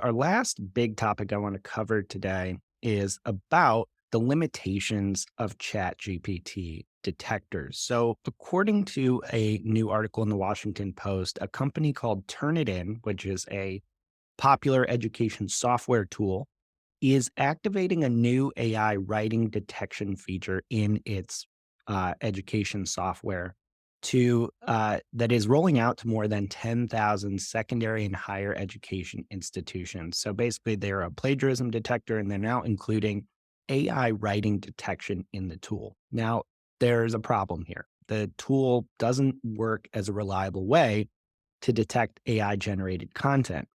Our last big topic I want to cover today is about the limitations of ChatGPT detectors. So, according to a new article in the Washington Post, a company called Turnitin, which is a popular education software tool, is activating a new AI writing detection feature in its education software that is rolling out to more than 10,000 secondary and higher education institutions. So basically, they're a plagiarism detector, and they're now including AI writing detection in the tool. Now, there's a problem here. The tool doesn't work as a reliable way to detect AI generated content.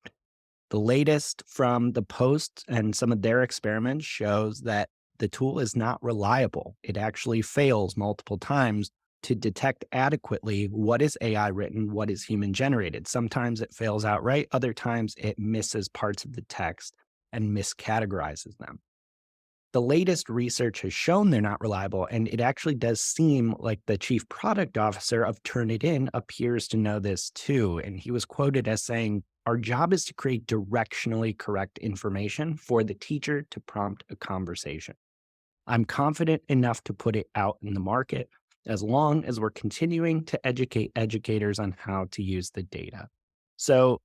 The latest from the Post and some of their experiments shows that the tool is not reliable. It actually fails multiple times to detect adequately what is AI written, what is human generated. Sometimes it fails outright, other times it misses parts of the text and miscategorizes them. The latest research has shown they're not reliable, and it actually does seem like the chief product officer of Turnitin appears to know this too. And he was quoted as saying, "Our job is to create directionally correct information for the teacher to prompt a conversation. I'm confident enough to put it out in the market as long as we're continuing to educate educators on how to use the data." So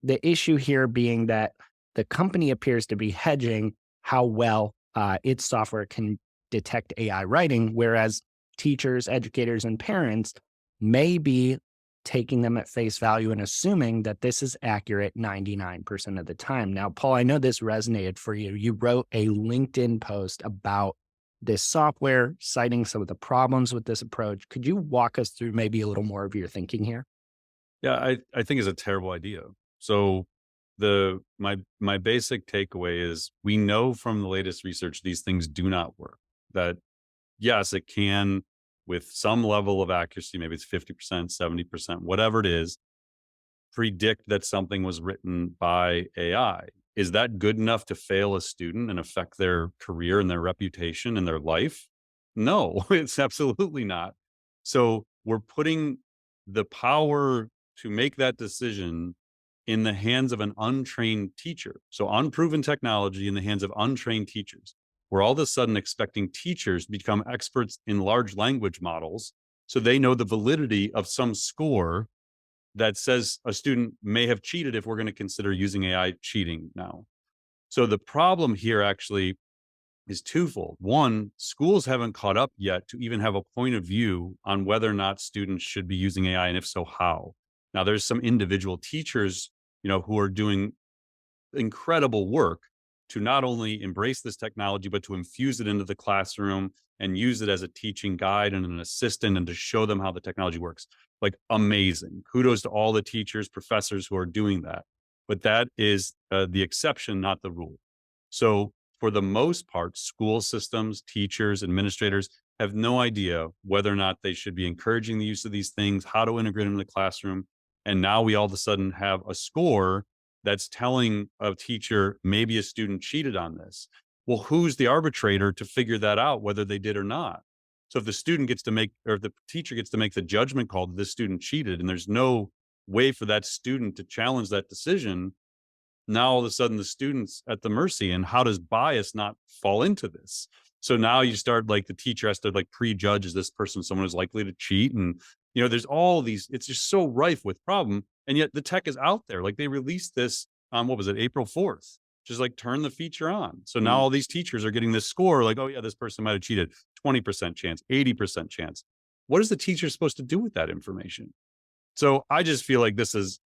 the issue here being that the company appears to be hedging how well its software can detect AI writing, whereas teachers, educators, and parents may be taking them at face value and assuming that this is accurate 99% of the time. Now, Paul, I know this resonated for you. You wrote a LinkedIn post about this software, citing some of the problems with this approach. Could you walk us through maybe a little more of your thinking here? Yeah, I think it's a terrible idea. So my basic takeaway is we know from the latest research these things do not work. That yes, it can with some level of accuracy, maybe it's 50%, 70%, whatever it is, predict that something was written by AI. Is that good enough to fail a student and affect their career and their reputation and their life? No, it's absolutely not. So we're putting the power to make that decision in the hands of an untrained teacher. So unproven technology in the hands of untrained teachers. We're all of a sudden expecting teachers to become experts in large language models so they know the validity of some score that says a student may have cheated if we're going to consider using AI cheating now. So the problem here actually is twofold. One, schools haven't caught up yet to even have a point of view on whether or not students should be using AI, and if so, how. Now, there's some individual teachers, who are doing incredible work to not only embrace this technology, but to infuse it into the classroom and use it as a teaching guide and an assistant and to show them how the technology works. Like amazing. Kudos to all the teachers, professors who are doing that. But that is the exception, not the rule. So, for the most part, school systems, teachers, administrators have no idea whether or not they should be encouraging the use of these things, how to integrate them in the classroom. And now we all of a sudden have a score that's telling a teacher maybe a student cheated on this. Well, who's the arbitrator to figure that out, whether they did or not? So if the student gets to make, or if the teacher gets to make the judgment call that this student cheated, and there's no way for that student to challenge that decision, now all of a sudden the student's at the mercy. And how does bias not fall into this? So now you start like the teacher has to like prejudge, is this person someone who's likely to cheat? And there's all these, it's just so rife with problem. And yet the tech is out there. Like they released this on what was it, April 4th, just like turn the feature on. So now Mm. all these teachers are getting this score, like, oh yeah, this person might have cheated, 20% chance, 80% chance. What is the teacher supposed to do with that information? So I just feel like it's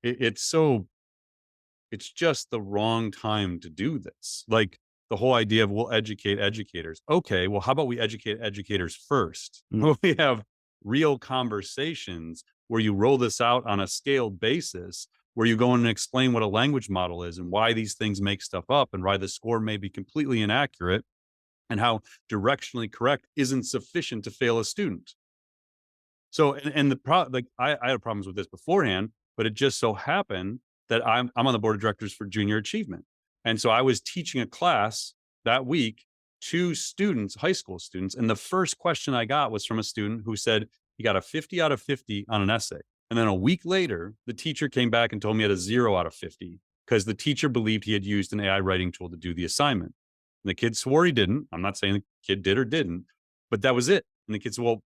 just the wrong time to do this. Like the whole idea of we'll educate educators. Okay, well, how about we educate educators first? Mm. We have real conversations where you roll this out on a scaled basis, where you go in and explain what a language model is and why these things make stuff up and why the score may be completely inaccurate and how directionally correct isn't sufficient to fail a student. So, and like I had problems with this beforehand, but it just so happened that I'm on the board of directors for junior achievement. And so I was teaching a class that week to students, high school students. And the first question I got was from a student who said he got a 50 out of 50 on an essay. And then a week later, the teacher came back and told me he had a 0 out of 50 because the teacher believed he had used an AI writing tool to do the assignment. And the kid swore he didn't. I'm not saying the kid did or didn't, but that was it. And the kid said, well,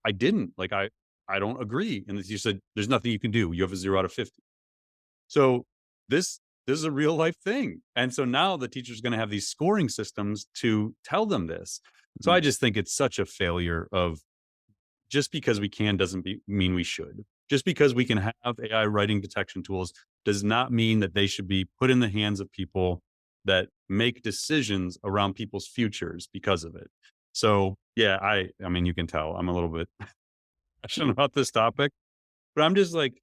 I didn't. Like, I don't agree. And the teacher said, there's nothing you can do. You have a 0 out of 50. So this is a real life thing. And so now the teacher's going to have these scoring systems to tell them this. So Mm. I just think it's such a failure of just because we can doesn't mean we should. Just because we can have AI writing detection tools does not mean that they should be put in the hands of people that make decisions around people's futures because of it. So yeah, I mean, you can tell I'm a little bit passionate about this topic, but I'm just like,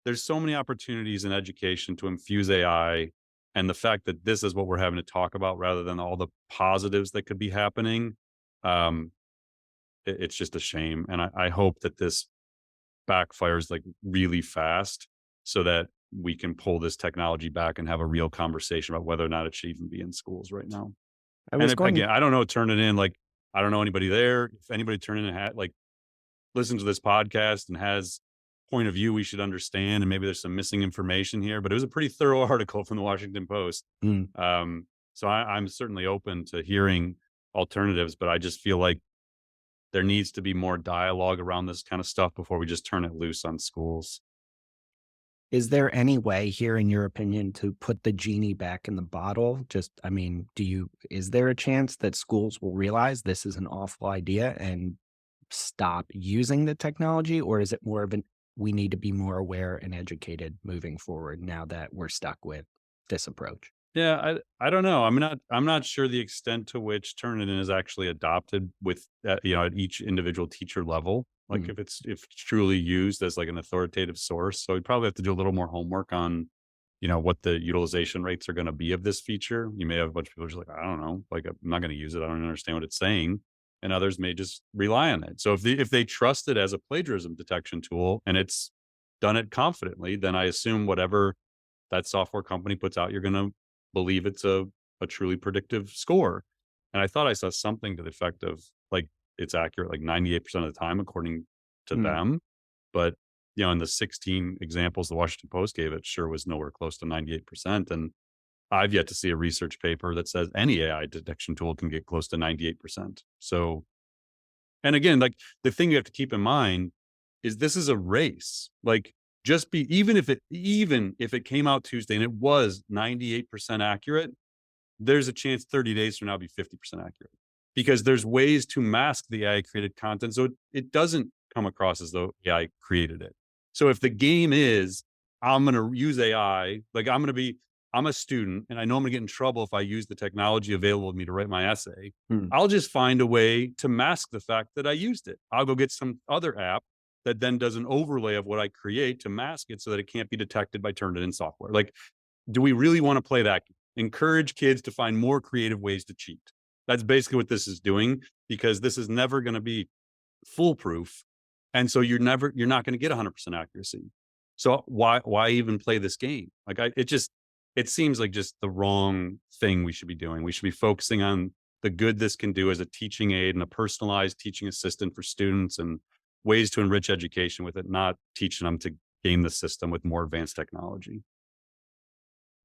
there's so many opportunities in education to infuse AI. And the fact that this is what we're having to talk about rather than all the positives that could be happening, um, it's just a shame. And I hope that this backfires like really fast so that we can pull this technology back and have a real conversation about whether or not it should even be in schools right now. I And was if, going again, I don't know, turn it in like, I don't know anybody there. If anybody turn in and like listens to this podcast and has point of view we should understand, and maybe there's some missing information here, but it was a pretty thorough article from the Washington Post. mm, So I'm certainly open to hearing alternatives, but I just feel like there needs to be more dialogue around this kind of stuff before we just turn it loose on schools. is there any way here, in your opinion, to put the genie back in the bottle? Just, I mean, is there a chance that schools will realize this is an awful idea and stop using the technology? Or is it more of we need to be more aware and educated moving forward now that we're stuck with this approach? Yeah, I don't know. I'm not sure the extent to which Turnitin is actually adopted with at each individual teacher level. Like Mm, if it's truly used as like an authoritative source. So we probably have to do a little more homework on what the utilization rates are going to be of this feature. You may have a bunch of people just like, I don't know, like I'm not going to use it. I don't understand what it's saying. And others may just rely on it. So if they trust it as a plagiarism detection tool and it's done it confidently, then I assume whatever that software company puts out, you're going to believe it's a truly predictive score. And I thought I saw something to the effect of like it's accurate like 98% of the time, according to mm. them. But in the 16 examples the Washington Post gave, it sure was nowhere close to 98%. And I've yet to see a research paper that says any AI detection tool can get close to 98%. So, and again, like the thing you have to keep in mind is this is a race. Like just be even if it came out Tuesday and it was 98% accurate, there's a chance 30 days from now it'll be 50% accurate because there's ways to mask the AI created content so it doesn't come across as though AI created it. So if the game is I'm going to use AI, like I'm a student and I know I'm going to get in trouble if I use the technology available to me to write my essay, Mm. I'll just find a way to mask the fact that I used it. I'll go get some other app that then does an overlay of what I create to mask it so that it can't be detected by Turnitin software. Like, do we really want to play that game? Encourage kids to find more creative ways to cheat. That's basically what this is doing because this is never going to be foolproof. And so you're not going to get 100% accuracy. So why even play this game? Like it seems like just the wrong thing we should be doing. We should be focusing on the good this can do as a teaching aid and a personalized teaching assistant for students and ways to enrich education with it, not teaching them to game the system with more advanced technology.